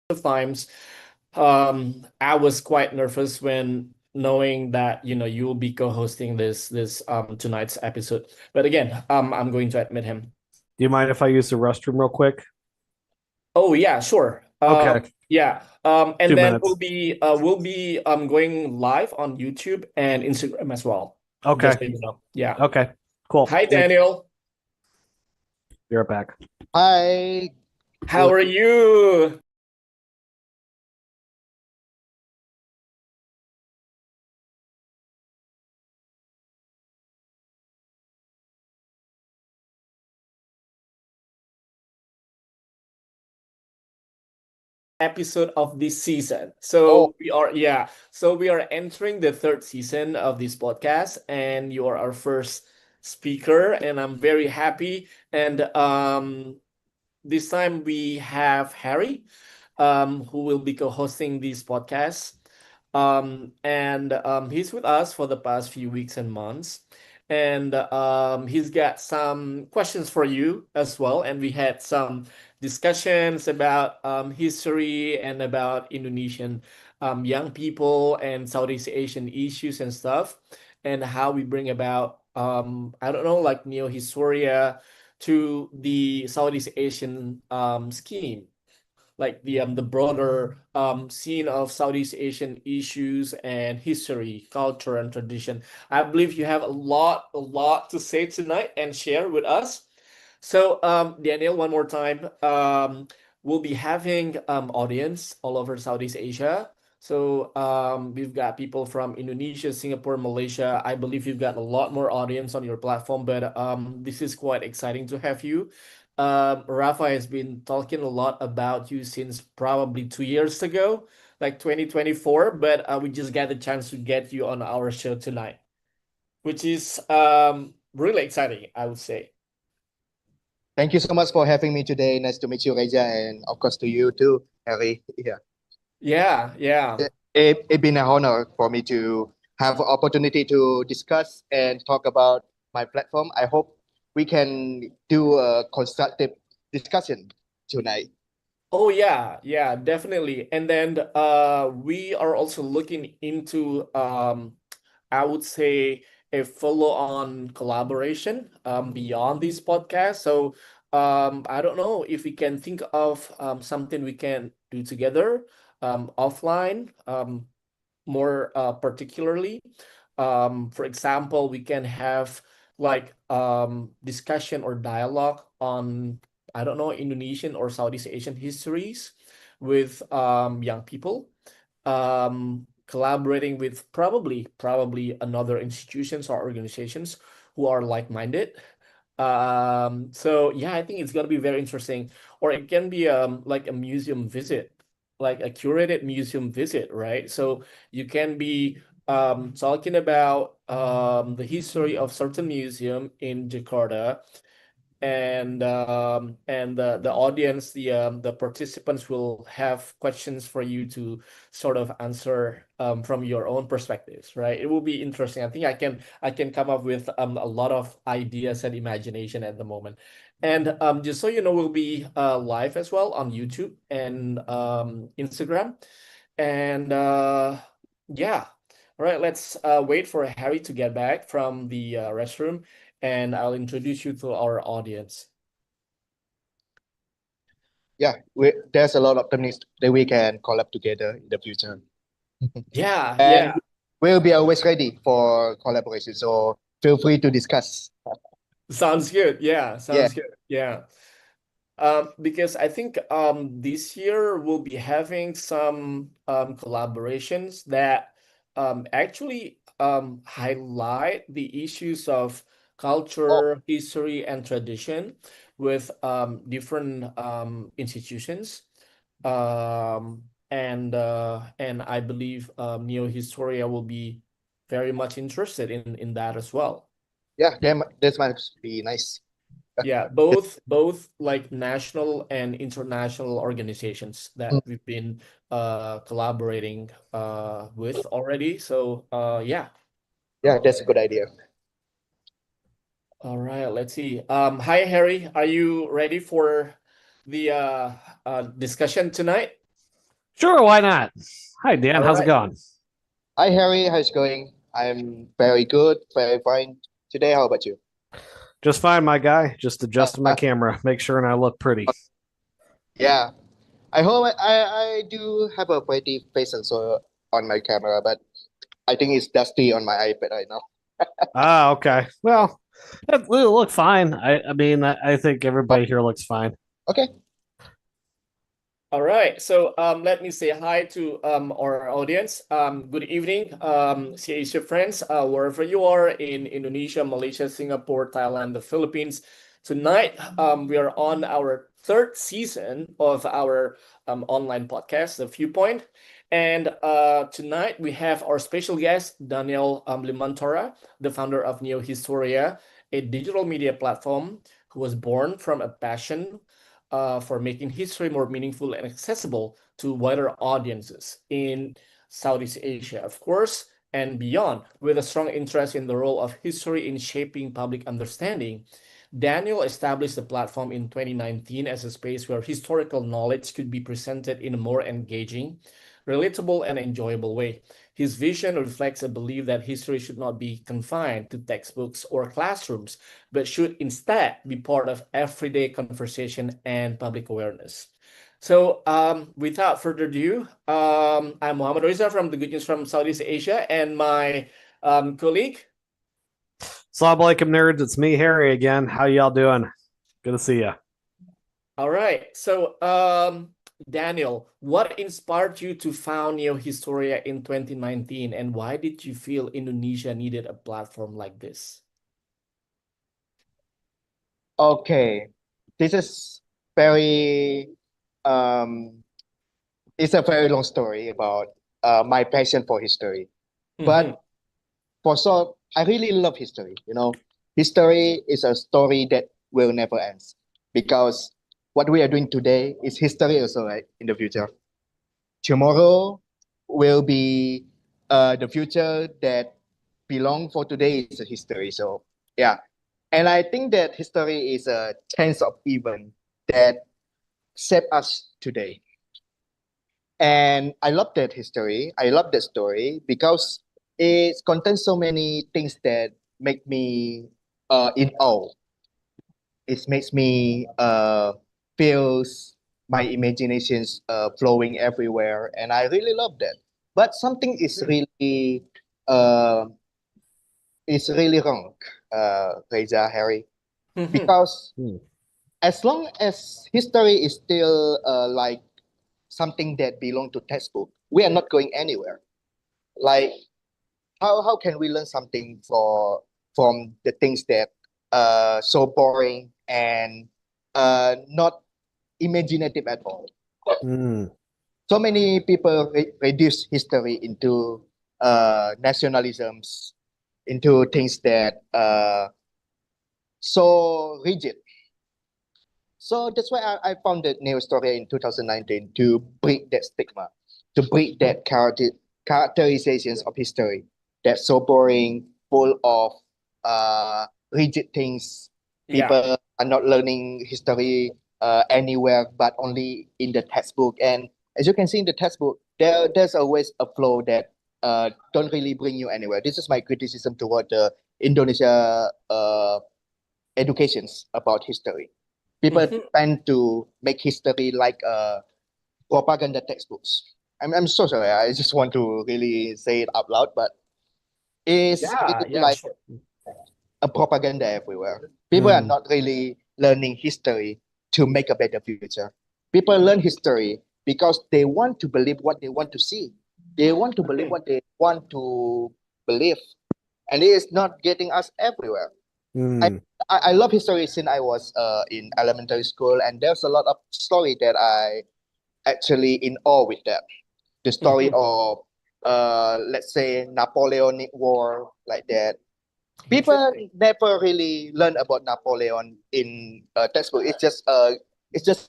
of times, I was quite nervous when knowing that you will be co-hosting this tonight's episode. But again, I'm going to admit him. Do you mind if I use the restroom real quick? Oh yeah, sure. Okay, Yeah. And two then we'll minutes. be uh we'll be going live on YouTube and Instagram as well. Just Okay, so you know. Yeah. okay, cool. Hi Thanks. Daniel. You're back. Hi, How good. are you? Episode of this season. Oh, So we are entering the third season of this podcast, and you are our first speaker, and I'm very happy. And this time we have Harry, who will be co-hosting this podcast. And he's with us for the past few weeks and months. And he's got some questions for you as well. And we had some discussions about history and about Indonesian young people and Southeast Asian issues and stuff, and how we bring about, I don't know, like Neohistoria to the Southeast Asian scheme, like the broader scene of Southeast Asian issues and history, culture, and tradition. I believe you have a lot to say tonight and share with us. So, Daniel, one more time, we'll be having audience all over Southeast Asia. So, we've got people from Indonesia, Singapore, Malaysia. I believe you've got a lot more audience on your platform, but this is quite exciting to have you. Rafa has been talking a lot about you since probably 2 years ago, like 2024, but we just got the chance to get you on our show tonight, which is really exciting, I would say. thank you so much for having me today. Nice to meet you, Reza, and of course to you too, Harry. Yeah, Yeah, yeah. it's been an honor for me to have opportunity to discuss and talk about my platform. I hope we can do a constructive discussion tonight. Oh yeah, yeah, definitely. And then we are also looking into I would say a follow-on collaboration beyond this podcast. So I don't know if we can think of something we can do together offline, more particularly. For example, we can have like discussion or dialogue on, I don't know, Indonesian or Southeast Asian histories with young people, collaborating with probably another institutions or organizations who are like-minded. So yeah, I think it's gonna be very interesting. Or it can be like a museum visit, like a curated museum visit, right? So you can be talking about the history of certain museum in Jakarta, and the audience, the participants will have questions for you to sort of answer from your own perspectives, right? It will be interesting. I think I can come up with a lot of ideas and imagination at the moment. And just so you know, we'll be live as well on YouTube and Instagram. And yeah. All right, let's wait for Harry to get back from the restroom, and I'll introduce you to our audience. Yeah, there's a lot of things that we can collab together in the future, Yeah, and yeah. we'll be always ready for collaboration. So feel free to discuss. Sounds good. Yeah, Yeah. sounds good. Yeah. Because I think this year we'll be having some collaborations that actually highlight the issues of Oh, culture, history, and tradition with different institutions. And I believe Neo Historia will be very much interested in that as well. yeah, that might be nice. Yeah, both like national and international organizations that we've been collaborating with already. So yeah. Yeah, that's a good idea. All right, let's see. Hi Harry, are you ready for the discussion tonight? Sure, why not? Hi, Dan. All How's it right. going? Hi, Harry. How's it going? I'm very good, very fine today. How about you? Just fine, my guy. Just adjusting my Uh, camera, make sure and I look pretty. yeah, I hope I do have a pretty face sensor on my camera, but I think it's dusty on my iPad right now. Ah, okay. Well, it will look fine. I think everybody here looks fine. Okay. All right. So let me say hi to our audience. Good evening, Seasia friends, wherever you are in Indonesia, Malaysia, Singapore, Thailand, the Philippines. Tonight, we are on our third season of our online podcast, The Viewpoint. And tonight we have our special guest, Daniel Limantora, the founder of Neohistoria, a digital media platform who was born from a passion for making history more meaningful and accessible to wider audiences in Southeast Asia, of course, and beyond. With a strong interest in the role of history in shaping public understanding, Daniel established the platform in 2019 as a space where historical knowledge could be presented in a more engaging, relatable, and enjoyable way. His vision reflects a belief that history should not be confined to textbooks or classrooms, but should instead be part of everyday conversation and public awareness. So, without further ado, I'm Muhammad Reza from the Good News from Southeast Asia, and my colleague. Assalamu alaikum, nerds. It's me, Harry, again. How y'all doing? Good to see you. All right. So, Daniel, what inspired you to found Neohistoria in 2019, and why did you feel Indonesia needed a platform like this? Okay. This is very um it's a very long story about my passion for history. Mhm. But for sure, I really love history. History is a story that will never end because what we are doing today is history also, right? In the future, tomorrow will be the future that belong for today is a history. So yeah, and I think that history is a chance of event that shape us today. And I love that history. I love that story because it contains so many things that make me in awe. It makes me feels my imaginations flowing everywhere, and I really love that. But something uh, is really wrong, Reza, Harry, Mhm. because Hmm. as long as history is still like something that belong to textbook, we are not going anywhere. Like how can we learn something from the things that so boring and not imaginative at all. Hmm. So many people reduce history into nationalisms, into things that so rigid. So that's why I founded Neohistoria in 2019 to break that stigma, to break that characterizations of history that's so boring, full of rigid things. Yeah. People are not learning history anywhere but only in the textbook. And as you can see in the textbook, there's always a flow that don't really bring you anywhere. This is my criticism toward the Indonesia educations about history. People Mhm. tend to make history like propaganda textbooks. I'm so sorry. I just want to really say it out loud, but it's Yeah, really yeah, like sure. a propaganda everywhere. People are Hmm. not really learning history to make a better future. People learn history because they want to believe what they want to see. They want to believe Mhm. what they want to believe, and it is not getting us everywhere. I, Hmm. I love history since I was in elementary school, and there's a lot of story that I actually in awe with that. The story Mhm. of let's say Napoleonic War like that. People Interesting. never really learn about Napoleon in textbook. It's just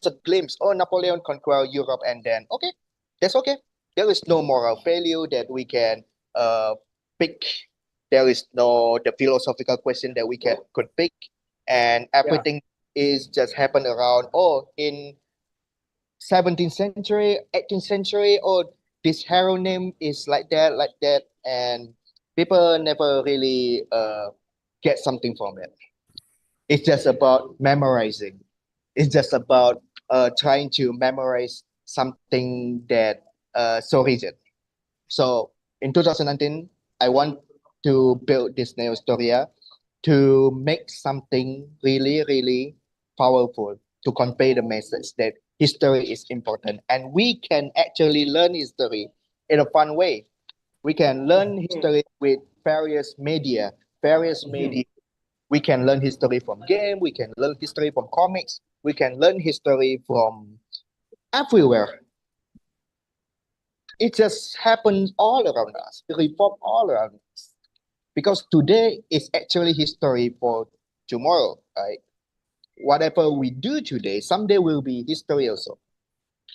a glimpse. Oh, Napoleon conquer Europe, and then okay, that's okay. There is no moral value that we can pick. There is no the philosophical question that we can could pick, and Yeah. everything is just happen around. Oh, in 17th century, 18th century, or this hero name is like that, and people never really get something from it. It's just about memorizing. It's just about trying to memorize something that so rigid. So in 2019, I want to build this Neohistoria to make something really, really powerful to convey the message that history is important and we can actually learn history in a fun way. We can learn history with various media. We can learn history from game. We can learn history from comics. We can learn history from everywhere. It just happens all around us. It revolves all around us. Because today is actually history for tomorrow, right? Whatever we do today, someday will be history also.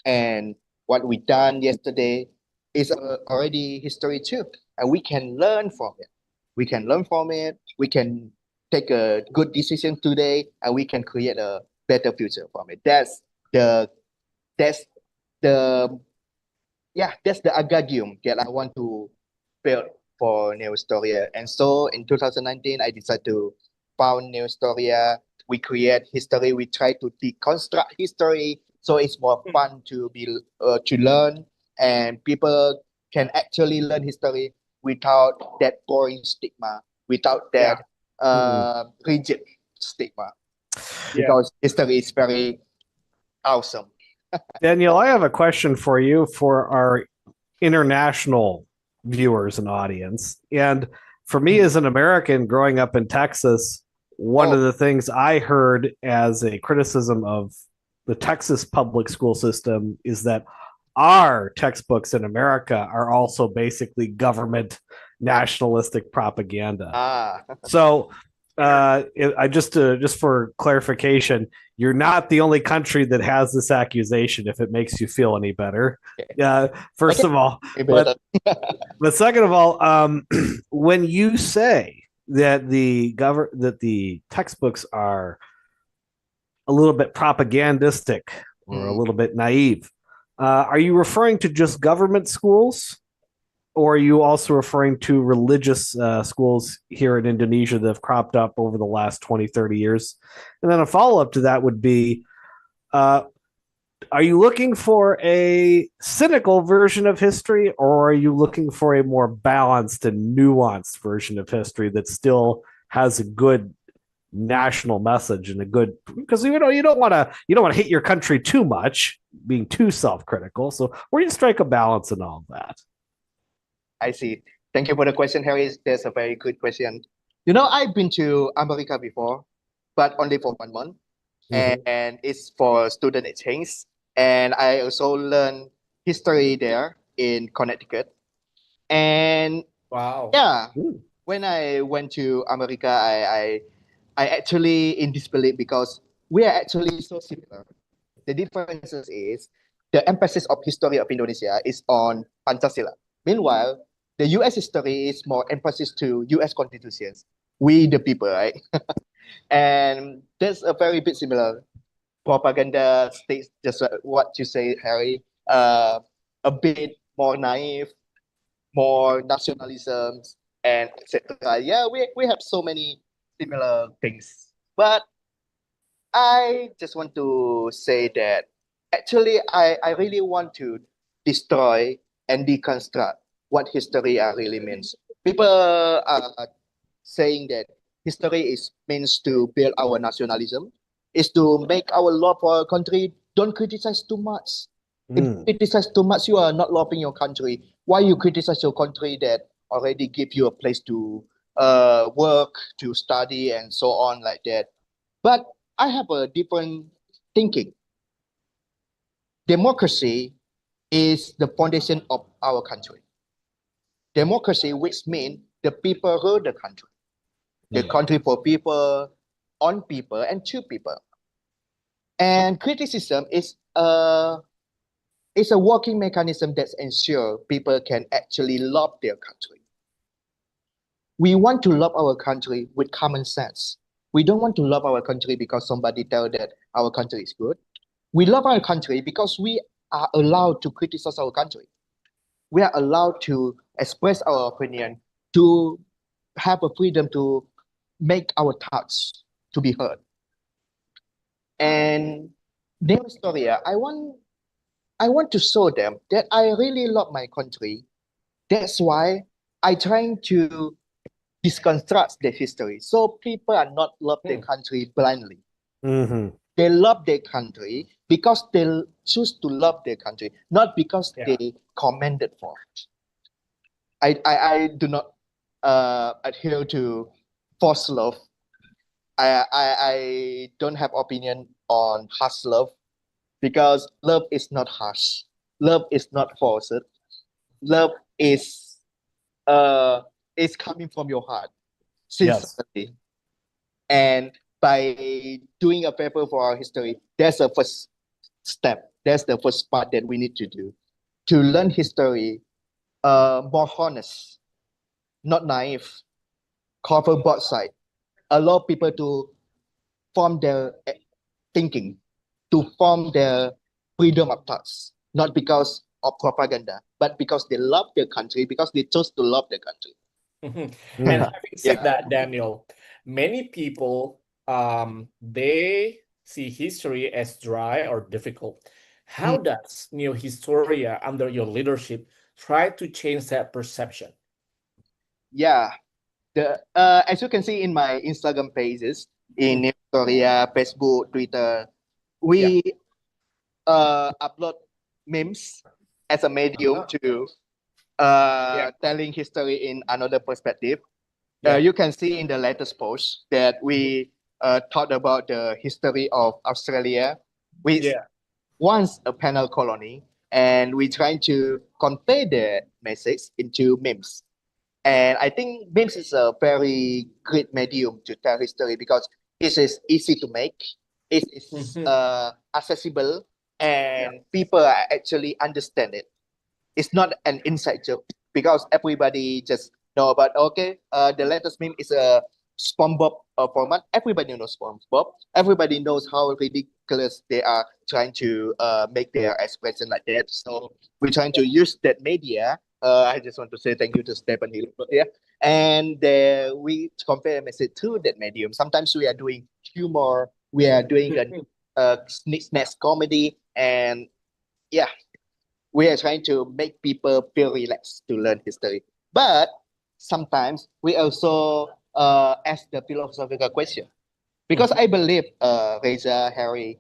And what we done yesterday is already history too. And we can learn from it. We can learn from it. We can take a good decision today and we can create a better future from it. The that's the that's the agagium that I want to build for Neohistoria. And so in 2019, I decided to found Neohistoria. We create history. We try to deconstruct history, so it's more fun to learn, and people can actually learn history without that boring stigma, without that rigid stigma, because history is very awesome. Daniel, I have a question for you for our international viewers and audience. And for me, as an American growing up in Texas, one of the things I heard as a criticism of the Texas public school system is that our textbooks in America are also basically government nationalistic propaganda. So, I just for clarification, you're not the only country that has this accusation. If it makes you feel any better, first of all, but second of all, when you say that the textbooks are a little bit propagandistic or a little bit naive, are you referring to just government schools? Or are you also referring to religious schools here in Indonesia that have cropped up over the last 20, 30 years? And then a follow-up to that would be, are you looking for a cynical version of history, or are you looking for a more balanced and nuanced version of history that still has a good national message and a good, because you don't want to hate your country too much, being too self-critical. So where do you strike a balance in all of that? I see. Thank you for the question, Harry. That's a very good question. I've been to America before, but only for 1 month. And it's for student exchange. And I also learned history there in Connecticut. And when I went to America, I actually in disbelief because we are actually so similar. The differences is the emphasis of history of Indonesia is on Pancasila. Meanwhile, the US history is more emphasis to US constitutions. We the people, right? And there's a very bit similar. Propaganda states just what you say, Harry. A bit more naive, more nationalisms, and etc. Yeah, we have so many similar things. But I just want to say that actually I really want to destroy and deconstruct what history really means. People are saying that history is means to build our nationalism, is to make our love for our country. Don't criticize too much. If you criticize too much, you are not loving your country. Why you criticize your country that already give you a place to work, to study, and so on like that? But I have a different thinking. Democracy is the foundation of our country. Democracy, which means the people rule the country. The country for people, on people, and to people. And criticism is a working mechanism that ensures people can actually love their country. We want to love our country with common sense. We don't want to love our country because somebody tell that our country is good. We love our country because we are allowed to criticize our country. We are allowed to express our opinion, to have a freedom to make our thoughts to be heard. And Neohistoria, I want to show them that I really love my country. That's why I trying to deconstruct their history. So people are not love their country blindly. Mm-hmm. They love their country because they choose to love their country, not because they commended for it. I do not adhere to forced love. I don't have opinion on harsh love because love is not harsh. Love is not forced. Love uh is coming from your heart, Yes. sincerely. And by doing a paper for our history, that's the first step. That's the first part that we need to do to learn history more honest, not naive, cover both sides, allow people to form their thinking, to form their freedom of thoughts, not because of propaganda, but because they love their country, because they chose to love their country. And Yeah. having said that, Daniel, many people they see history as dry or difficult. How does Neohistoria under your leadership try to change that perception? Yeah, the as you can see in my Instagram pages, in Neohistoria, Facebook, Twitter, we upload memes as a medium to telling history in another perspective. You can see in the latest post that we talked about the history of Australia, which once a penal colony, and we trying to convey the message into memes. And I think memes is a very great medium to tell history because it is easy to make, it is accessible, and people are actually understand it. It's not an inside joke because everybody just know about, okay, the latest meme is a SpongeBob format. Everybody knows SpongeBob. Everybody knows how ridiculous they are trying to make their expression like that. So we're trying to use that media. I just want to say thank you to Stephanie here. And we compare message to that medium. Sometimes we are doing humor, we are doing a snack comedy, and yeah, we are trying to make people feel relaxed to learn history. But sometimes we also ask the philosophical question. Because I believe, Reza, Harry,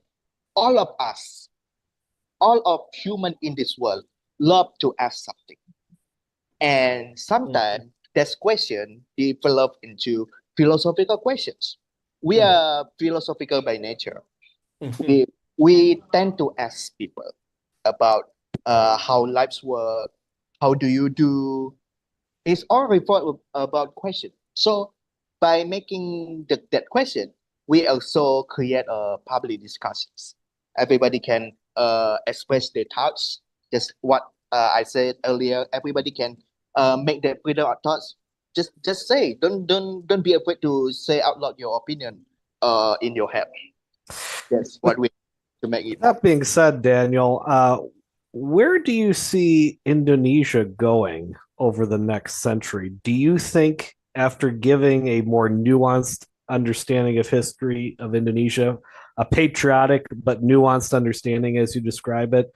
all of us, all of human in this world love to ask something. And sometimes this question develop into philosophical questions. We are philosophical by nature. We tend to ask people about how lives work, how do you do. It's all report about question. So by making that question, we also create public discussions. Everybody can express their thoughts. Just what I said earlier. Everybody can make their freedom of thoughts. Just say. Don't be afraid to say out loud your opinion in your head. That's what we to make it. That being said, Daniel, where do you see Indonesia going over the next century? Do you think, after giving a more nuanced understanding of history of Indonesia, a patriotic but nuanced understanding as you describe it,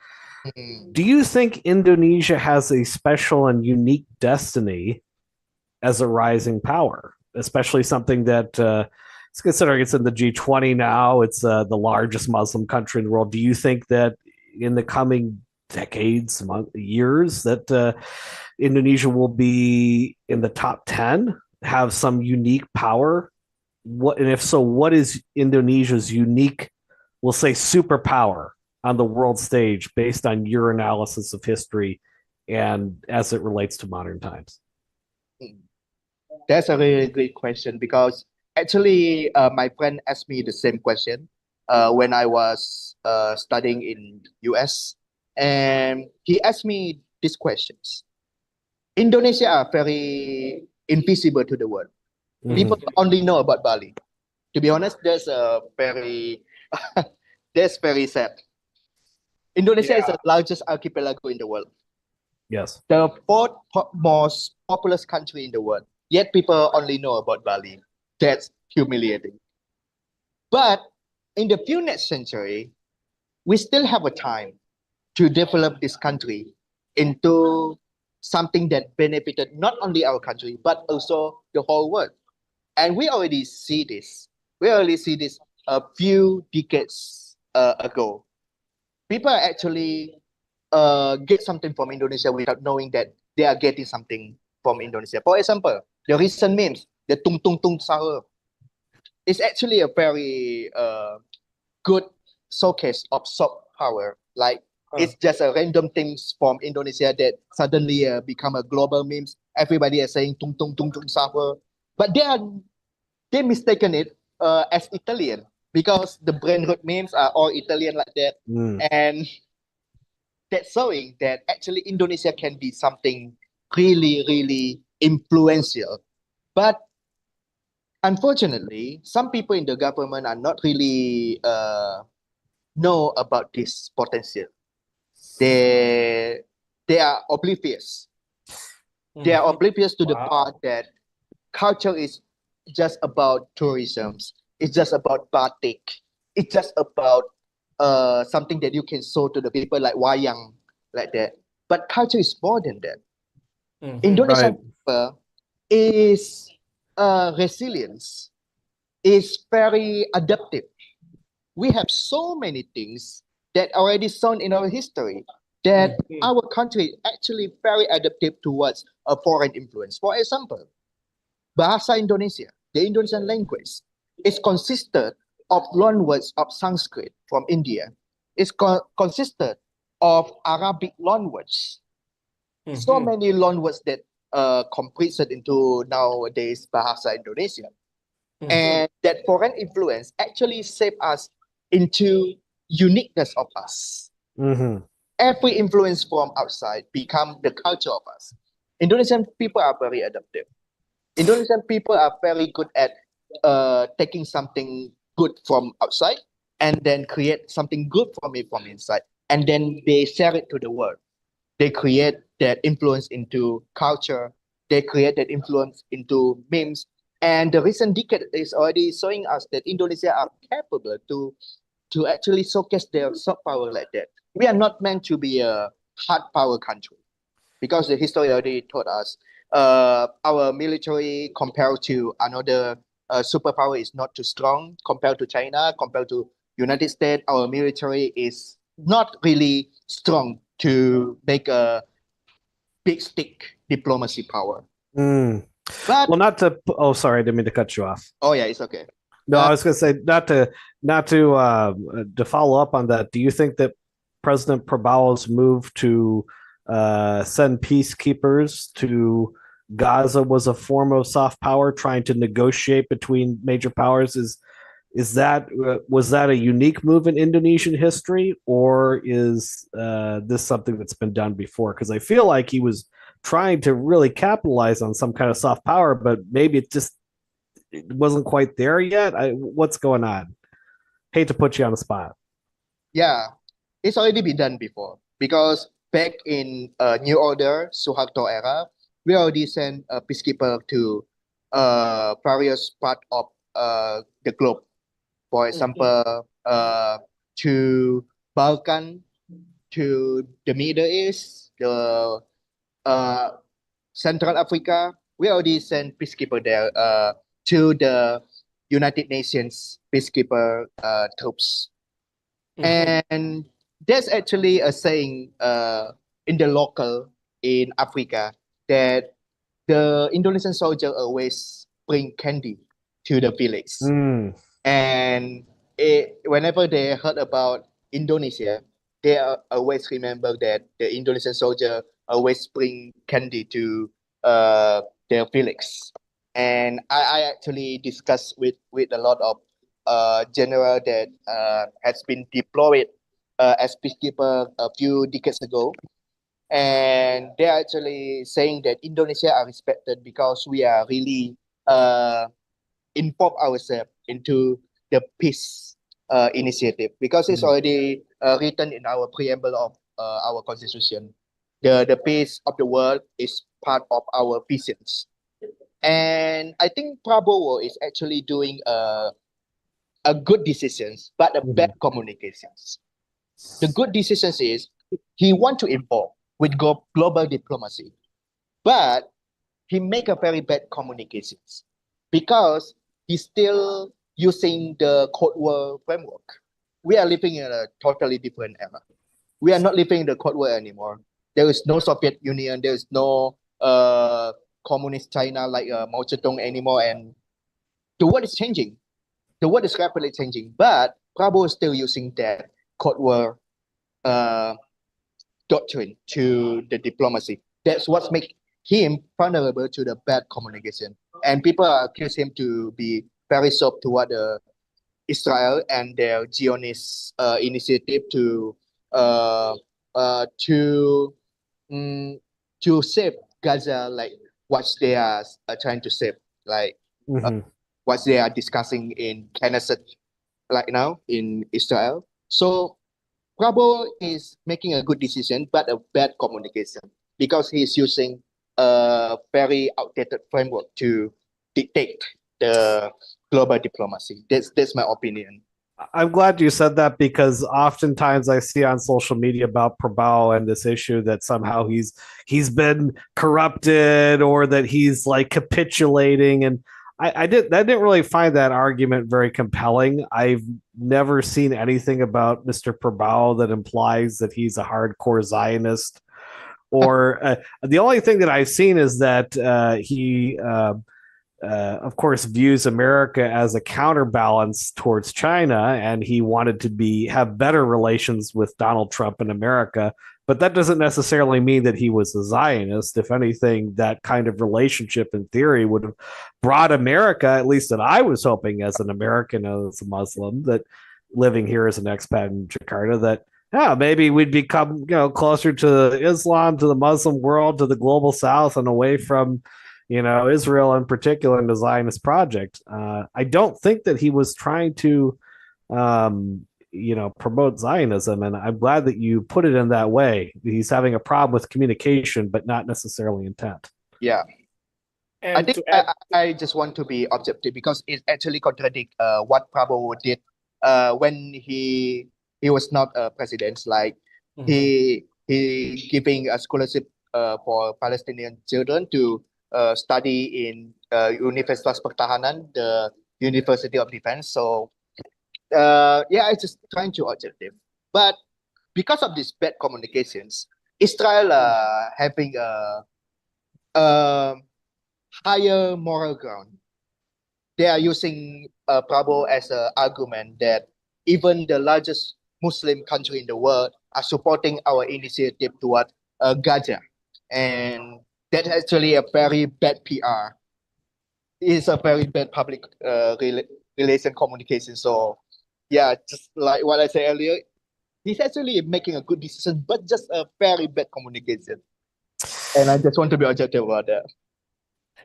do you think Indonesia has a special and unique destiny as a rising power, especially something that it's considering it's in the G20 now, it's the largest Muslim country in the world. Do you think that in the coming decades, years, that Indonesia will be in the top 10, have some unique power? What, and if so, what is Indonesia's unique, we'll say, superpower on the world stage based on your analysis of history and as it relates to modern times? That's a really great question because actually, my friend asked me the same question when I was studying in US, and he asked me these questions. Indonesia are very invisible to the world. People only know about Bali. To be honest, that's very that's very sad. Indonesia is Yeah. the largest archipelago in the world, Yes. the fourth most populous country in the world. Yet people only know about Bali. That's humiliating. But in the few next century, we still have a time to develop this country into something that benefited not only our country but also the whole world. And we already see this. We already see this a few decades ago. People actually get something from Indonesia without knowing that they are getting something from Indonesia. For example, the recent memes, the tung tung tung sahur, is actually a very good showcase of soft power. Like it's just a random things from Indonesia that suddenly become a global memes. Everybody is saying tung tung tung tung sahur, but they mistaken it as Italian because the brain root memes are all Italian like that, Mm. and that's showing that actually Indonesia can be something really really influential. But unfortunately, some people in the government are not really know about this potential. They they are oblivious. They are oblivious to the part Wow. that culture is just about tourism. It's just about batik. It's just about something that you can show to the people like wayang, like that. But culture is more than that. Indonesian Right. people is resilience, is very adaptive. We have so many things that already shown in our history that our country actually very adaptive towards a foreign influence. For example, Bahasa Indonesia, the Indonesian language, is consisted of loanwords of Sanskrit from India. It's consisted of Arabic loanwords. So many loanwords that completed into nowadays Bahasa Indonesia. And that foreign influence actually shaped us into uniqueness of us. Hmm. Every influence from outside become the culture of us. Indonesian people are very adaptive. Indonesian people are very good at taking something good from outside and then create something good from it from inside. And then they share it to the world. They create that influence into culture. They create that influence into memes. And the recent decade is already showing us that Indonesia are capable to actually showcase their soft power like that. We are not meant to be a hard power country because the history already taught us our military compared to another superpower is not too strong compared to China, compared to United States. Our military is not really strong to make a big stick diplomacy power. Mm. But Well, not to. Oh, sorry, I didn't mean to cut you off. oh yeah, it's okay. No, I was going to say not to follow up on that. Do you think that President Prabowo's move to send peacekeepers to Gaza was a form of soft power, trying to negotiate between major powers? Is that was that a unique move in Indonesian history, or is this something that's been done before? Because I feel like he was trying to really capitalize on some kind of soft power, but maybe it wasn't quite there yet. What's going on? Hate to put you on the spot. Yeah, it's already been done before because back in New Order, Suharto era, we already sent a peacekeeper to various part of the globe. For example, to Balkan, to the Middle East, the uh, Central Africa. We already sent peacekeeper there to the United Nations peacekeeper troops. And there's actually a saying in the local in Africa that the Indonesian soldier always bring candy to the village. Mm. And whenever they heard about Indonesia, they always remember that the Indonesian soldier always bring candy to their village. And I actually discussed with a lot of general that has been deployed as peacekeeper a few decades ago. And they're actually saying that Indonesia are respected because we are really involve ourselves into the peace initiative because it's already written in our preamble of our constitution. The peace of the world is part of our visions. And I think Prabowo is actually doing a good decisions, but a bad communications. The good decisions is he want to involve with global diplomacy, but he make a very bad communications because he's still using the Cold War framework. We are living in a totally different era. We are not living in the Cold War anymore. There is no Soviet Union. There is no communist China like Mao Zedong anymore. And the world is changing. The world is rapidly changing. But Prabowo is still using that Cold War uh, doctrine to the diplomacy. That's what makes him vulnerable to the bad communication. And people accuse him to be very soft toward Israel and their Zionist initiative uh, to to save Gaza, like what they are trying to save, like what they are discussing in Knesset right now in Israel. So Prabowo is making a good decision, but a bad communication because he's using a very outdated framework to dictate the global diplomacy. That's my opinion. I'm glad you said that because oftentimes I see on social media about Prabal and this issue that somehow he's been corrupted or that he's like capitulating, and I didn't really find that argument very compelling. I've never seen anything about Mr. Prabal that implies that he's a hardcore Zionist, or the only thing that I've seen is that he of course, views America as a counterbalance towards China, and he wanted to have better relations with Donald Trump in America. But that doesn't necessarily mean that he was a Zionist. If anything, that kind of relationship, in theory, would have brought America, at least that I was hoping, as an American, as a Muslim, that living here as an expat in Jakarta, that maybe we'd become closer to Islam, to the Muslim world, to the global South, and away from Israel in particular and the Zionist project. I don't think that he was trying to, promote Zionism, and I'm glad that you put it in that way. He's having a problem with communication, but not necessarily intent. Yeah. And I think I just want to be objective because it actually contradicts what Prabowo did when he was not a president. Like he giving a scholarship for Palestinian children to study in Universitas Pertahanan, the University of Defense. So I just trying to objective. But because of these bad communications, Israel having a higher moral ground. They are using Prabowo as an argument that even the largest Muslim country in the world are supporting our initiative toward Gaza. And that's actually a very bad PR. It's a very bad public relation communication. So, yeah, just like what I said earlier, he's actually making a good decision, but just a very bad communication. And I just want to be objective about that.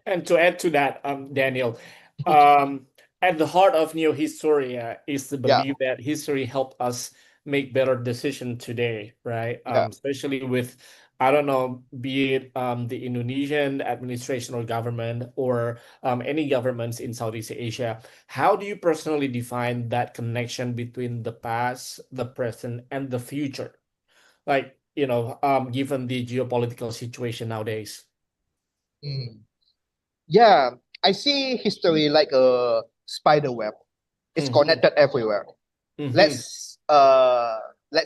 And to add to that, Daniel, at the heart of Neohistoria is the belief that history helped us make better decisions today, right? Especially with, I don't know, be it the Indonesian administration or government or any governments in Southeast Asia. How do you personally define that connection between the past, the present, and the future? Like, given the geopolitical situation nowadays. Yeah, I see history like a spider web. It's connected everywhere. Let's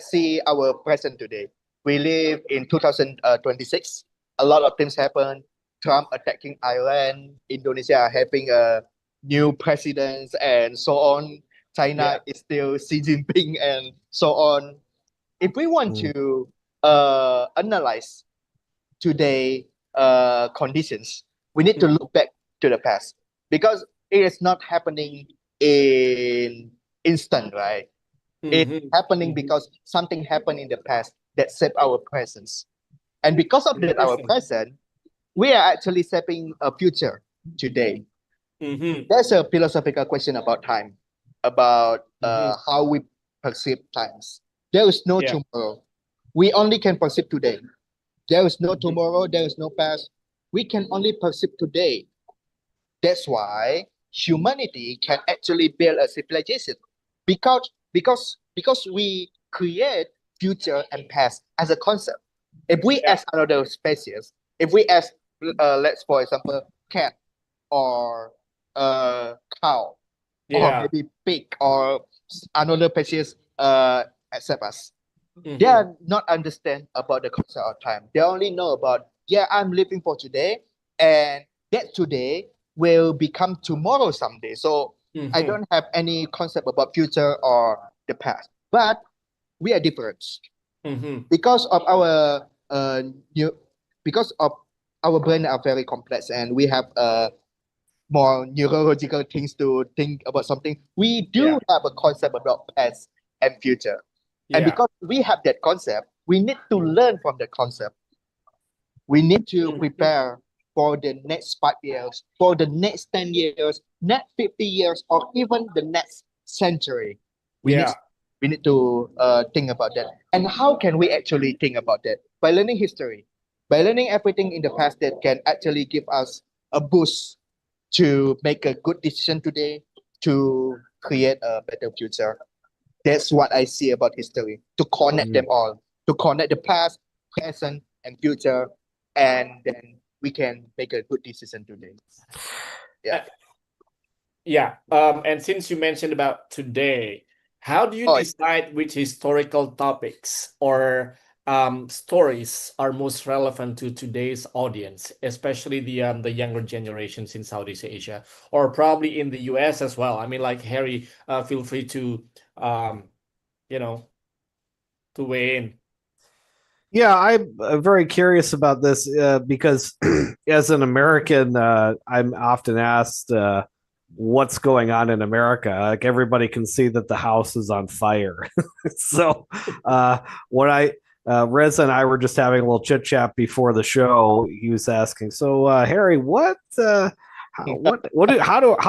see our present today. We live in 2026. A lot of things happen. Trump attacking Iran, Indonesia having a new president, and so on. China is still Xi Jinping, and so on. If we want to analyze today conditions, we need to look back to the past because it is not happening in instant, right? It's happening because something happened in the past that shaped our presence. And because of that, our present, we are actually shaping a future today. There's a philosophical question about time. about Mhm. how we perceive times. There is no Yeah. tomorrow. We only can perceive today. There is no Mhm. tomorrow. There is no past. We can only perceive today. That's why humanity can actually build a civilization because we create future and past as a concept. If we Yeah. ask another species, if we ask, let's for example, cat or cow or Yeah. maybe pig or another species, accept us, they Mhm. are not understand about the concept of time. They only know about, yeah, I'm living for today, and that today will become tomorrow someday. So I Mhm. don't have any concept about future or the past. But we are different Mhm. because of our new because of our brain are very complex, and we have more neurological things to think about something. We do Yeah. have a concept about past and future. And Yeah. because we have that concept, we need to learn from the concept. We need to Mhm. prepare for the next 5 years, for the next 10 years, next 50 years, or even the next century. We need Yeah. we need to think about that. And how can we actually think about that? By learning history, by learning everything in the past that can actually give us a boost to make a good decision today, to create a better future. That's what I see about history, to connect them all, to connect the past, present, and future, and then we can make a good decision today. Yeah. Uh, yeah. And since you mentioned about today, how do you Oh, decide which historical topics or stories are most relevant to today's audience, especially the younger generations in Southeast Asia, or probably in the US as well? I mean, like Harry, feel free to um, you know, to weigh in. Yeah, I'm very curious about this because as an American, I'm often asked what's going on in America. Like everybody can see that the house is on fire. So uh, when Reza and I were just having a little chit chat before the show, he was asking, "So Harry, how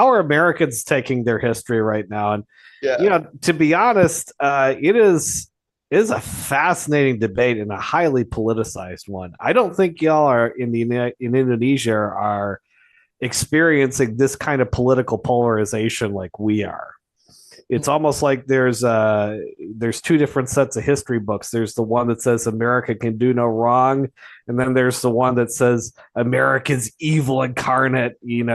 are Americans taking their history right now?" And yeah. to be honest, it is a fascinating debate and a highly politicized one. I don't think y'all are in Indonesia are experiencing this kind of political polarization like we are. It's almost like there's two different sets of history books. There's the one that says America can do no wrong, and then there's the one that says America's evil incarnate. And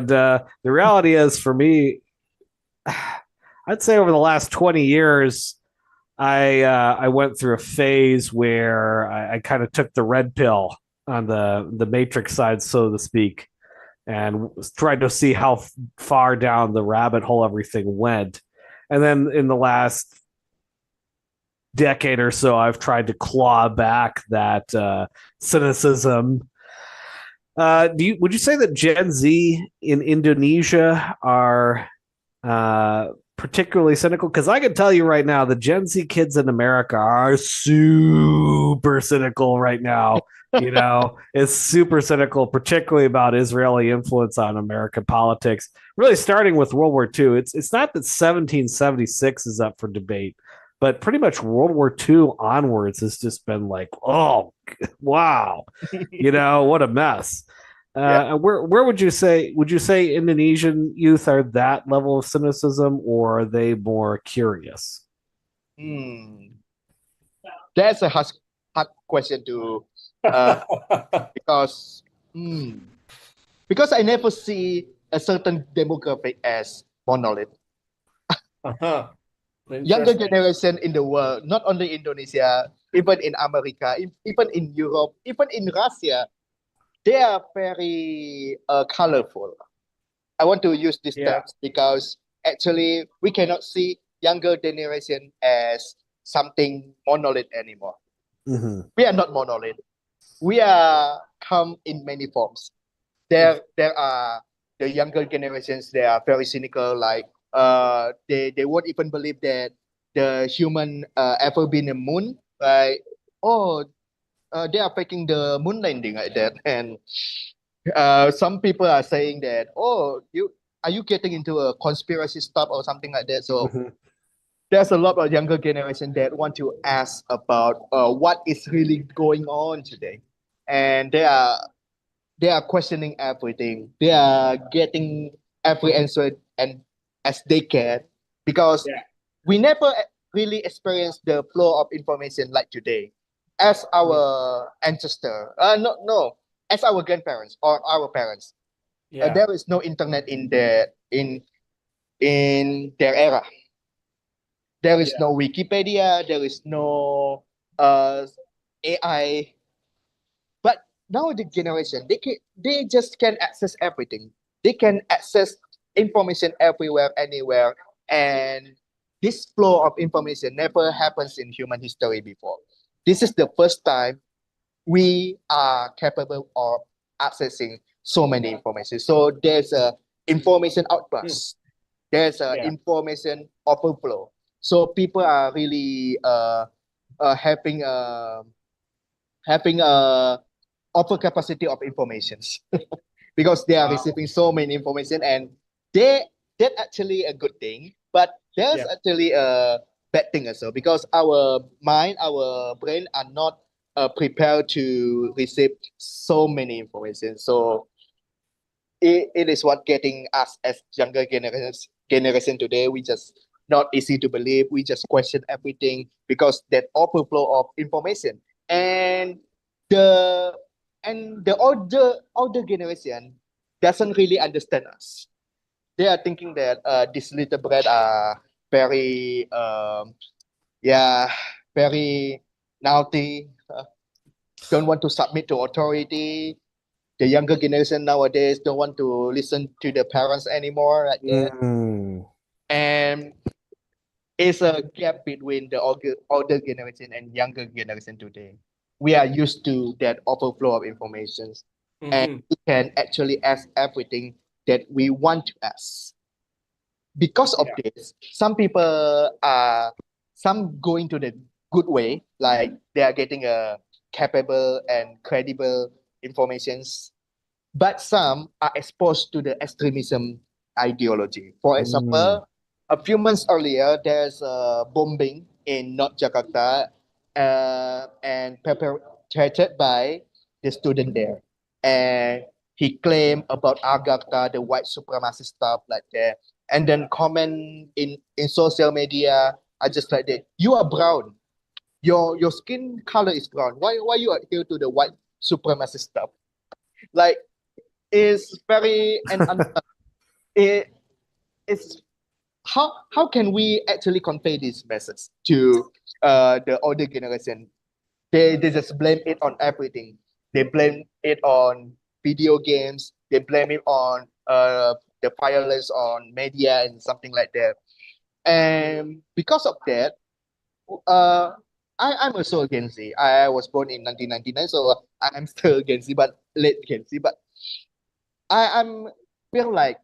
the reality is, for me, I'd say over the last 20 years, I went through a phase where I kind of took the red pill on the Matrix side, so to speak, and tried to see how far down the rabbit hole everything went. And then in the last decade or so, I've tried to claw back that cynicism. Would you say that Gen Z in Indonesia are particularly cynical? Because I can tell you right now, the Gen Z kids in America are super cynical right now. It's super cynical, particularly about Israeli influence on American politics. Really, starting with World War II. It's not that 1776 is up for debate, but pretty much World War II onwards has just been like, oh, wow, what a mess. Yeah. Where would you say Indonesian youth are that level of cynicism, or are they more curious? Hmm. That's a hard question to uh because hmm, because I never see a certain demographic as monolith. Uh-huh. Younger Interesting. generation in the world, not only Indonesia, even in America, even in Europe, even in Russia, they are very colorful. I want to use these Yeah. terms because actually we cannot see younger generation as something monolith anymore. Mm-hmm. We are not monolith. We are come in many forms. There are the younger generations. They are very cynical. Like they won't even believe that the human ever been a moon. Right? Oh, they are faking the moon landing like that. And some people are saying that, oh, are you getting into a conspiracy stuff or something like that? So Mhm. there's a lot of younger generation that want to ask about what is really going on today, and they are questioning everything. They are getting every answer and as they can, because Yeah. we never really experienced the flow of information like today, as our ancestor. No, as our grandparents or our parents. Yeah. There is no internet in their era. There is Yeah. no Wikipedia. There is no uh AI. But now the generation, they just can access everything. They can access information everywhere, anywhere, and this flow of information never happens in human history before. This is the first time we are capable of accessing so many information. So there's a information Mm. outburst. There's a Yeah. information overflow. So people are really having a overcapacity of informations because they are Wow. receiving so many information, and they that's actually a good thing, but there's Yeah. actually a bad thing also, because our mind, our brain are not prepared to receive so many information. So it is what getting us as younger generation today. We just not easy to believe. We just question everything because that overflow of information, and the the older generation doesn't really understand us. They are thinking that these little bread are very yeah, very naughty, don't want to submit to authority. The younger generation nowadays don't want to listen to the parents anymore, like that. Mm. And it's a gap between the older generation and younger generation today. We are used to that overflow of information, and Mm-hmm. we can actually ask everything that we want to ask. Because of Yeah. this, some people are some going to the good way, like they are getting a capable and credible informations, but some are exposed to the extremism ideology. For Mm. example, a few months earlier, there's a bombing in North Jakarta, and perpetrated by the student there. And he claimed about Agartha, the white supremacist stuff like that. And then comment in social media, I just like that. You are brown. Your skin color is brown. Why you adhere to the white supremacist stuff? Like, is very it is how can we actually convey this message to the older generation? They just blame it on everything. They blame it on video games. They blame it on the violence on media and something like that. And because of that, uh I'm also a Gen Z. I was born in 1999, so I'm still Gen Z, but late Gen Z. But I'm feel like,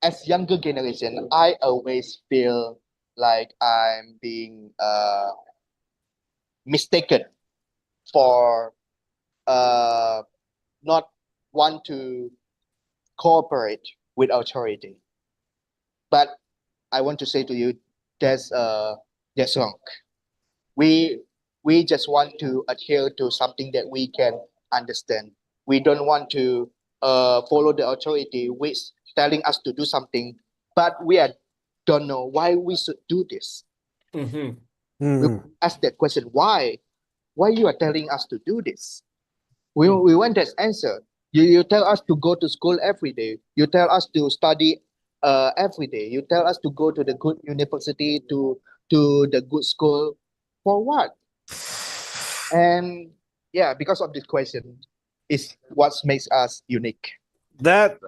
as younger generation, I always feel like I'm being mistaken for uh, not want to cooperate with authority. But I want to say to you, that's that's wrong. We we just want to adhere to something that we can understand. We don't want to follow the authority which telling us to do something, but don't know why we should do this. Mm-hmm. We Mm. ask that question, why you are telling us to do this? We want that answer. You tell us to go to school every day. You tell us to study every day. You tell us to go to the good university, to the good school. For what? And yeah, because of this question is what makes us unique. That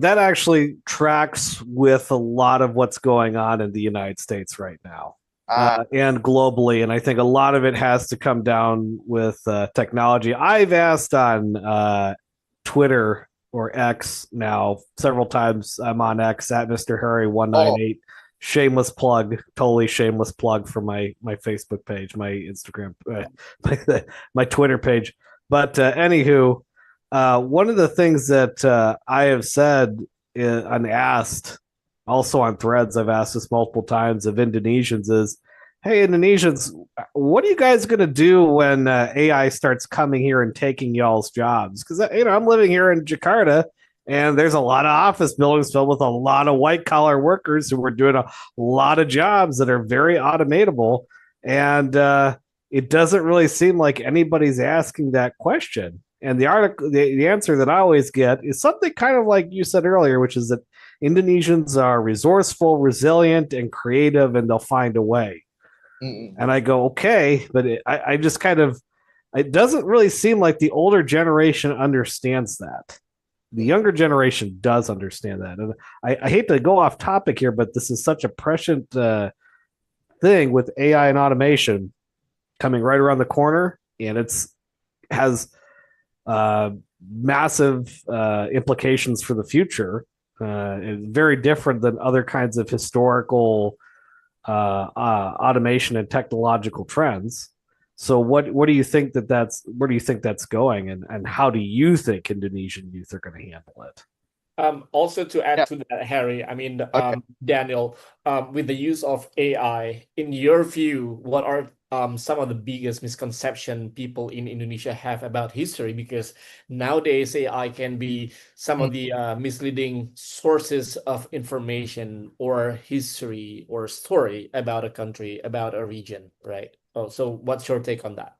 actually tracks with a lot of what's going on in the United States right now, Ah, and globally. And I think a lot of it has to come don with technology. I've asked on Twitter or X now several times. I'm on X at Mr. Harry oh, 198. Shameless plug, totally shameless plug for my Facebook page, my Instagram, my Twitter page. But anywho, one of the things that I have said and asked also on threads, I've asked this multiple times of Indonesians is, hey, Indonesians, what are you guys going to do when AI starts coming here and taking y'all's jobs? Because, I'm living here in Jakarta and there's a lot of office buildings filled with a lot of white collar workers who are doing a lot of jobs that are very automatable. And it doesn't really seem like anybody's asking that question. And the answer that I always get is something kind of like you said earlier, which is that Indonesians are resourceful, resilient, and creative, and they'll find a way. Mm-mm. And I go, okay, but I just kind of, it doesn't really seem like the older generation understands that. The younger generation does understand that. And I hate to go off topic here, but this is such a prescient thing with AI and automation coming right around the corner, and it's has massive implications for the future. Very different than other kinds of historical automation and technological trends. So, what do you think that's where do you think that's going, and how do you think Indonesian youth are going to handle it? Also to add Yeah. to that, Harry, I mean, Okay. Daniel, with the use of AI, in your view, what are some of the biggest misconception people in Indonesia have about history? Because nowadays AI can be some of the misleading sources of information or history or story about a country, about a region, right? Oh, so what's your take on that?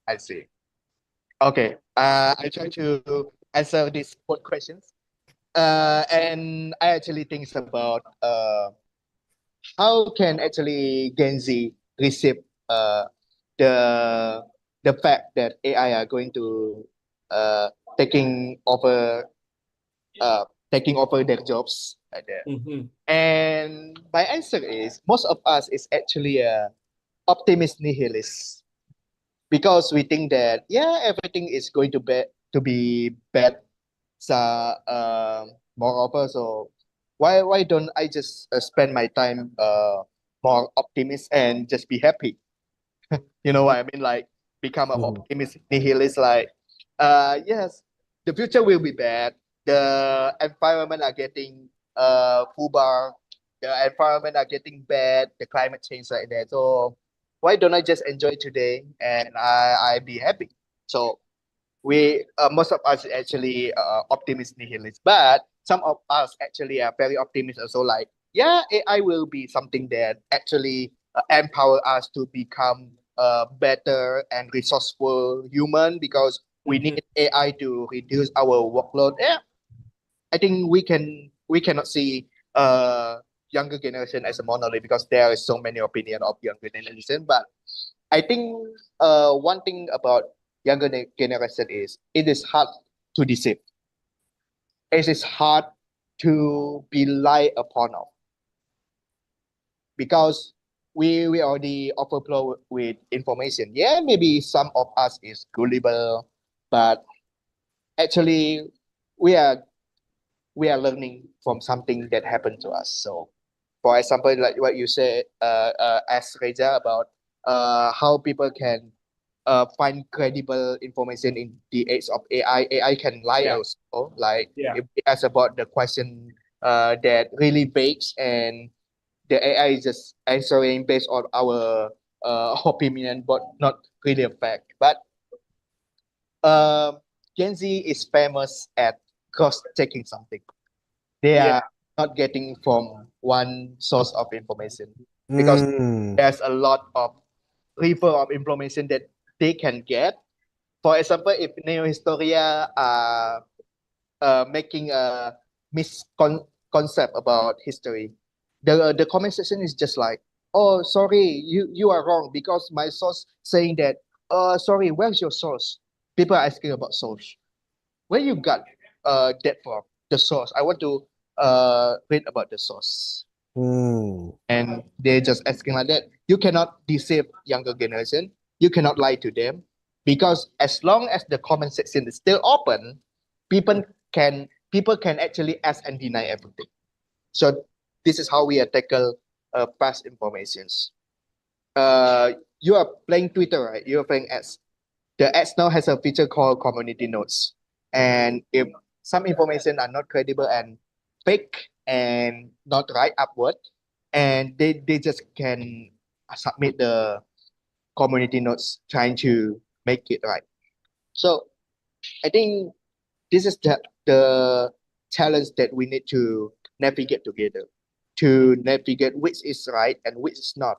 I see. Okay. I try to answer these both questions. And I actually think about how can actually Gen Z receive uh the the fact that AI are going to uh taking over uh taking over their jobs like that. Mm-hmm. And my answer is most of us is actually a optimist nihilist because we think that yeah everything is going to be bad. So moreover, so why don't I just spend my time more optimist and just be happy? You know what I mean? Like become an Mhm. optimist nihilist. Like yes, the future will be bad. The environment are getting foobar. The environment are getting bad. The climate change like that. So why don't I just enjoy today and I be happy? So we most of us actually optimist nihilist, but some of us actually are very optimist also. Like, yeah, AI will be something that actually empower us to become better and resourceful human because we Mm-hmm. need AI to reduce our workload. Yeah, I think we cannot see younger generation as a monolith because there is so many opinion of younger generation. But I think one thing about generation is it is hard to deceive. It is hard to be lied upon of because we already overflow with information. Yeah, maybe some of us is gullible, but actually we are we are learning from something that happened to us. So, for example, like what you said, as Reza about how people can find credible information in the age of AI. AI can lie Yeah, also. Like yeah. if we ask about the question that really vague and the AI is just answering based on our opinion, but not really a fact. But um, Gen Z is famous at cross-checking something. They Yeah. are not getting from one source of information because Mm. there's a lot of river of information that they can get. For example, if Neohistoria are making a misconcept about history, the comment section is just like, oh, sorry, you are wrong because my source saying that, sorry, where's your source? People are asking about source. Where you got that from? The source. I want to read about the source. Mm. And they're just asking like that. You cannot deceive younger generation. You cannot lie to them because as long as the comment section is still open, people people can actually ask and deny everything. So this is how we tackle past informations. You are playing Twitter, right? You are playing ads. The ads now has a feature called community notes, and if some information are not credible and fake and not right upward, and they just can submit the community notes trying to make it right. So I think this is the challenge that we need to navigate together, to navigate which is right and which is not.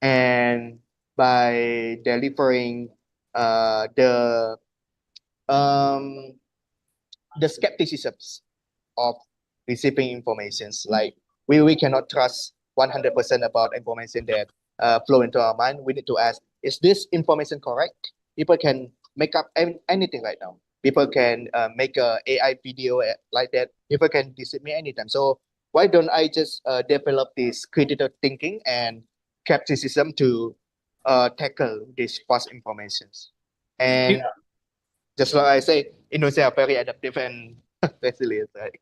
And by delivering uh, the um, the skepticisms of receiving informations, like we cannot trust 100% about information that flow into our mind. We need to ask, is this information correct? People can make up anything right now. People can make a AI video like that. People can deceive me anytime. So why don't I just develop this critical thinking and skepticism to tackle these false informations? And just like I say, Indonesia are very adaptive and resilient, right?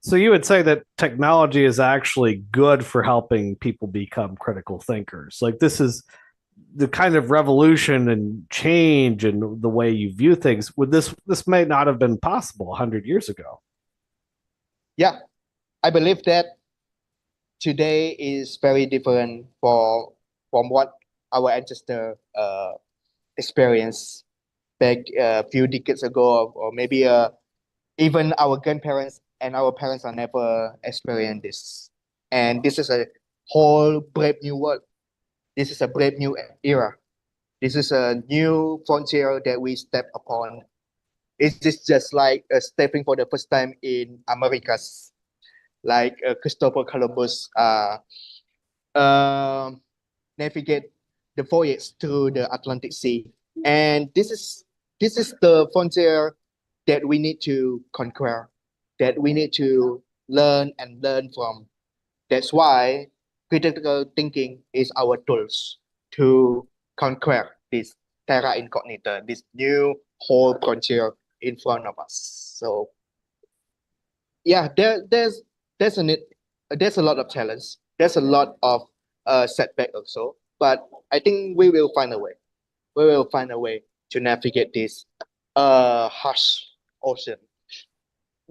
So you would say that technology is actually good for helping people become critical thinkers. Like this is the kind of revolution and change in the way you view things. Would this may not have been possible 100 years ago? Yeah, I believe that today is very different from what our ancestor experienced back a few decades ago, or maybe even our grandparents and our parents are never experienced this. And this is a whole brave new world. This is a brave new era. This is a new frontier that we step upon. It's just like stepping for the first time in Americas, like Christopher Columbus um navigate the voyage through the Atlantic Sea. And this is the frontier that we need to conquer, that we need to learn from. That's why critical thinking is our tools to conquer this terra incognita, this new whole frontier in front of us. So yeah, there's a need, there's a lot of challenge. There's a lot of setback also, but I think we will find a way. We will find a way to navigate this harsh ocean.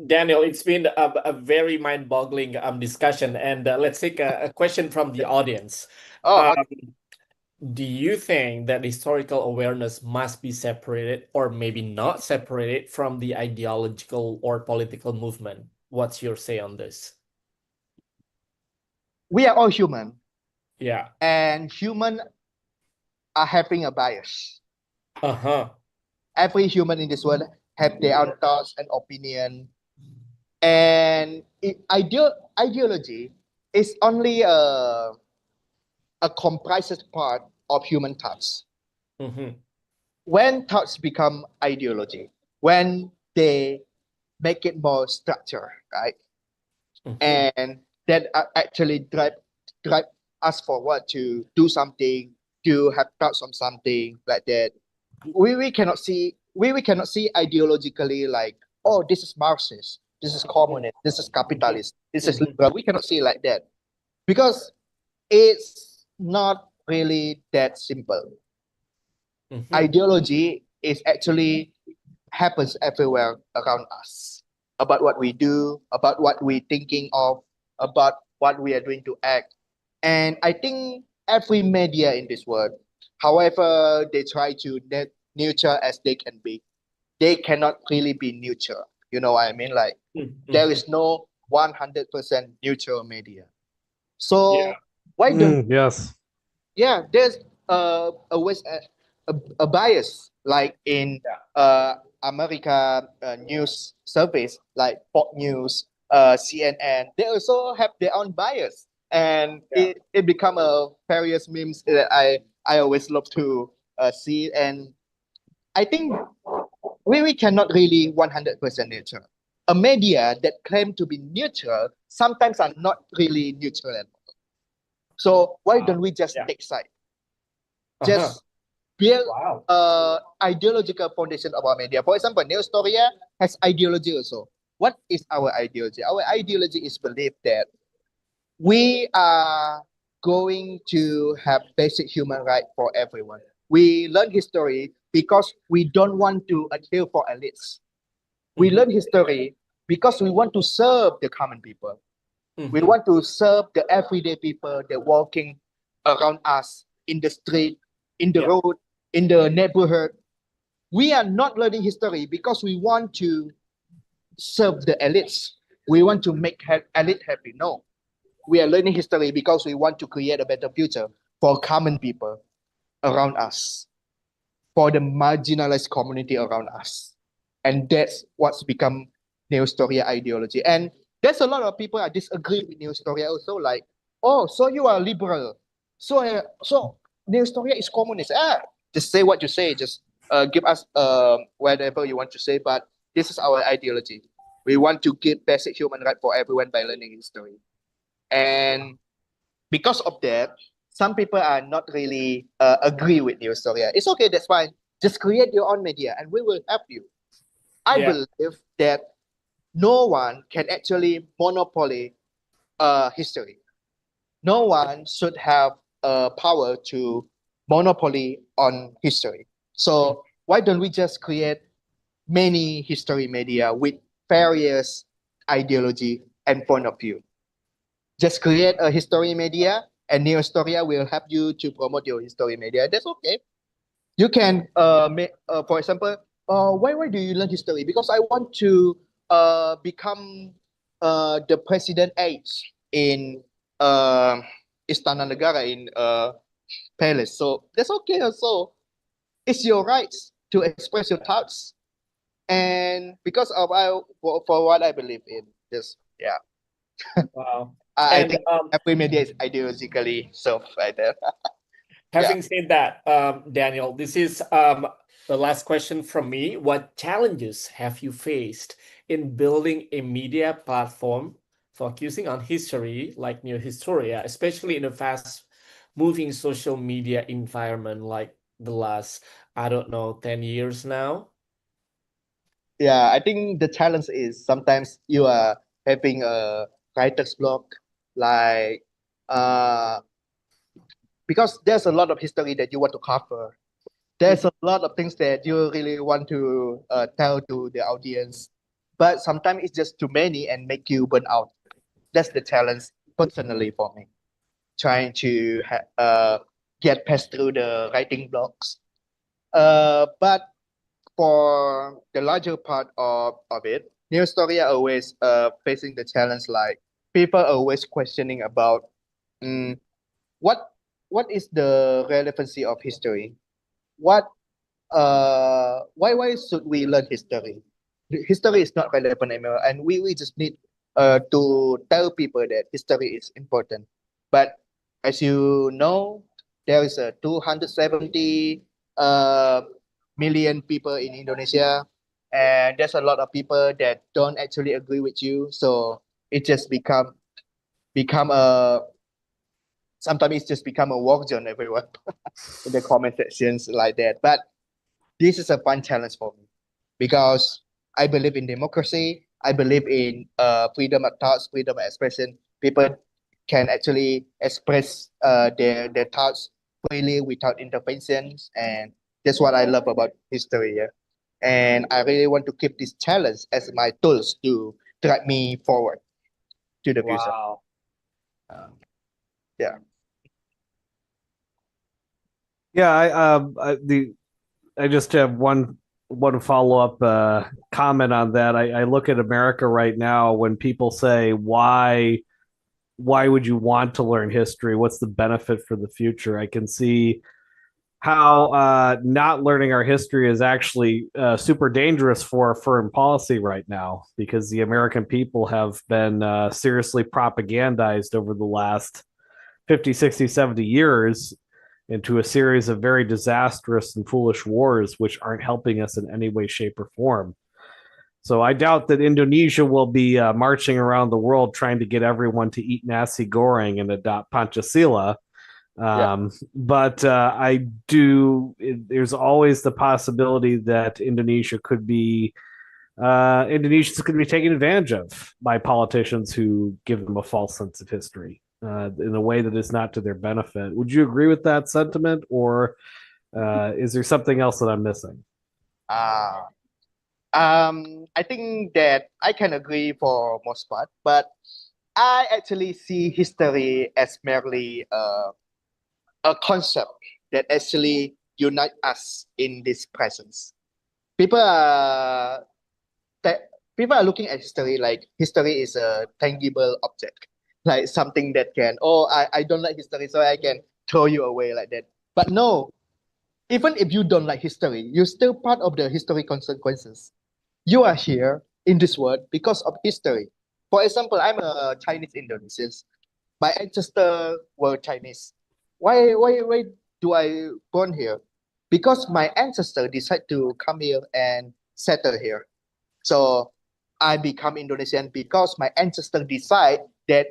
Daniel, it's been a very mind-boggling discussion, and let's take a question from the audience. Oh, Um, do you think that historical awareness must be separated or maybe not separated from the ideological or political movement? What's your say on this? we are all human, Yeah. and human are having a bias. Uh-huh. Every human in this world have their own thoughts and opinion, and ideology is only a comprised part of human thoughts. Mm-hmm. When thoughts become ideology, when they make it more structure, right? Mm-hmm. And that actually drive us forward to do something, to have thoughts on something like that. We cannot see we cannot see ideologically like, oh, this is Marxist, this is communist, this is capitalist, this is liberal. We cannot see like that because it's not really that simple. Mm-hmm. Ideology is actually happens everywhere around us, about what we do, about what we're thinking of, about what we are doing to act. And I think every media in this world, however they try to net neutral as they can be, they cannot really be neutral. You know what I mean? Like there is no 100% neutral media. Yeah. So why don't Yes. yeah, there's always a bias like in America news service like Fox News, CNN. They also have their own bias, and it become a various memes that I always love to see. And I think we cannot really 100% neutral. A media that claim to be neutral sometimes are not really neutral at all. So why don't we just take side? Uh-huh. Just build Wow. ideological foundation of our media. For example, Neohistoria has ideology also. What is our ideology? Our ideology is belief that we are going to have basic human right for everyone. We learn history because we don't want to adhere for elites. We learn history because we want to serve the common people. We want to serve the everyday people that walking around us in the street, in the road, in the neighborhood. We are not learning history because we want to serve the elites. We want to make elite happy. No, we are learning history because we want to create a better future for common people around us, for the marginalized community around us. And that's what's become Neohistoria ideology. And there's a lot of people that disagree with Neohistoria also, like, oh, so you are liberal. So Neohistoria is communist. Just say what you say. Just give us whatever you want to say. But this is our ideology. We want to give basic human right for everyone by learning history. And because of that, some people are not really agree with Neohistoria. It's okay, that's fine. Just create your own media and we will help you. I believe that no one can actually monopoly history. No one should have power to monopoly on history. So why don't we just create many history media with various ideology and point of view? Just create a history media and Neohistoria will help you to promote your history media. That's okay. You can for example, why do you learn history? Because I want to become the president age in Istana Negara in palace. So that's okay also. It's your rights to express your thoughts. And because of for what I believe in, just Wow. I And think every media is ideologically served right there. having said that, Daniel, this is the last question from me. What challenges have you faced in building a media platform focusing on history like Neohistoria, especially in a fast-moving social media environment like the last, I don't know, 10 years now? Yeah, I think the challenge is sometimes you are having a writer's block, like uh, because there's a lot of history that you want to cover. There's a lot of things that you really want to tell to the audience, but sometimes it's just too many and make you burn out. That's the challenge personally for me, trying to get past through the writing blocks. But for the larger part of it, New Story are always facing the challenge like people are always questioning about mm, what what is the relevancy of history? What why should we learn history? History is not relevant anymore, and we just need to tell people that history is important. But as you know, there is a 270 million people in Indonesia, and there's a lot of people that don't actually agree with you. So it just become a sometimes it's just become a war zone everyone in the comment sections like that. But this is a fun challenge for me because I believe in democracy. I believe in freedom of thoughts, freedom of expression. People can actually express their thoughts freely without interventions, and that's what I love about history. Yeah? And I really want to keep this challenge as my tools to drive me forward to the future. Wow. Yeah. Yeah, I just have one follow up comment on that. I look at America right now when people say why would you want to learn history? What's the benefit for the future? I can see how not learning our history is actually super dangerous for foreign policy right now because the American people have been seriously propagandized over the last 50, 60, 70 years into a series of very disastrous and foolish wars, which aren't helping us in any way, shape, or form. So I doubt that Indonesia will be marching around the world trying to get everyone to eat nasi goreng and adopt Pancasila. But I do. There's always the possibility that Indonesians could be taken advantage of by politicians who give them a false sense of history in a way that is not to their benefit. Would you agree with that sentiment, or is there something else that I'm missing? Uh, I think that I can agree for most part, but I actually see history as merely a concept that actually unite us in this presence. People are that people are looking at history like history is a tangible object, like something that can, oh, I don't like history, so I can throw you away like that. But no, even if you don't like history, you're still part of the history consequences. You are here in this world because of history. For example, I'm a Chinese Indonesian. My ancestors were Chinese. Why do I born here? Because my ancestor decided to come here and settle here. So I become Indonesian because my ancestor decide that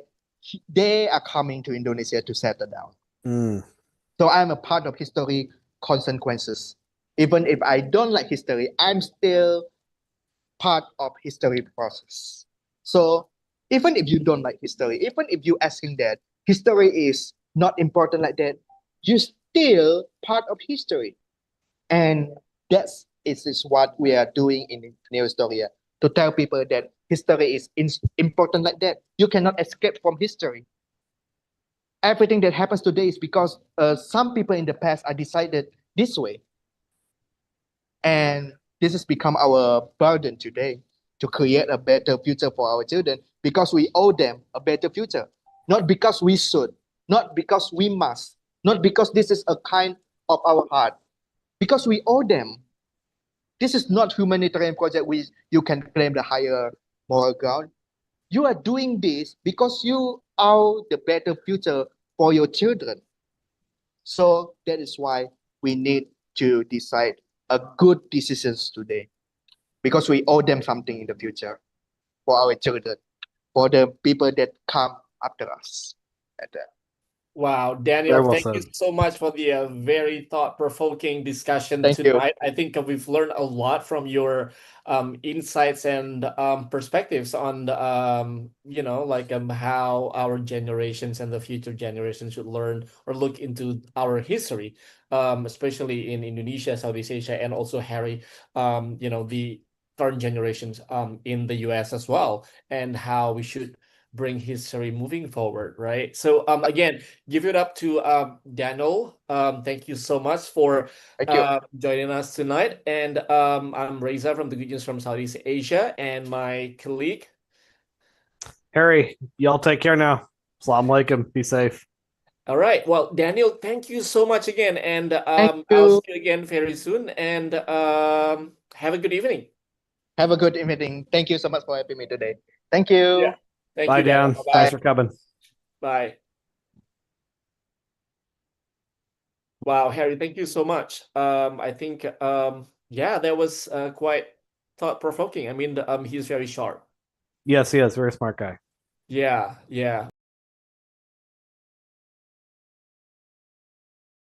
they are coming to Indonesia to settle down. Mm. So I'm a part of history consequences. Even if I don't like history, I'm still part of history process. So even if you don't like history, even if you asking that history is not important like that, you still part of history. And that's is what we are doing in Neohistoria, to tell people that history is important like that. You cannot escape from history. Everything that happens today is because some people in the past are decided this way. And this has become our burden today to create a better future for our children because we owe them a better future. Not because we should, not because we must, not because this is a kind of our heart, because we owe them. This is not humanitarian project which you can claim the higher moral ground. You are doing this because you owe the better future for your children. So that is why we need to decide a good decisions today because we owe them something in the future for our children, for the people that come after us. And, Wow, Very Daniel, well thank said. you so much for the very thought-provoking discussion thank you. tonight. I think we've learned a lot from your insights and perspectives on how our generations and the future generations should learn or look into our history, especially in Indonesia, Southeast Asia, and also Harry, the current generations in the US as well, and how we should bring history moving forward, right? So again, give it up to Daniel. Thank you so much for Thank you. joining us tonight. And I'm Reza from the Good News from Southeast Asia, and my colleague. Harry, y'all take care now. Assalamu alaikum. Be safe. All right. Well, Daniel, thank you so much again, and Thank I'll you. see you again very soon. And have a good evening. Have a good evening. Thank you so much for having me today. Thank you. Yeah. Thank Bye, you, Daniel. Dan. Bye-bye. Thanks for coming. Bye. Wow, Harry, thank you so much. I think yeah, that was quite thought-provoking. I mean, he's very sharp. Yes, he is. Very smart guy. Yeah, yeah.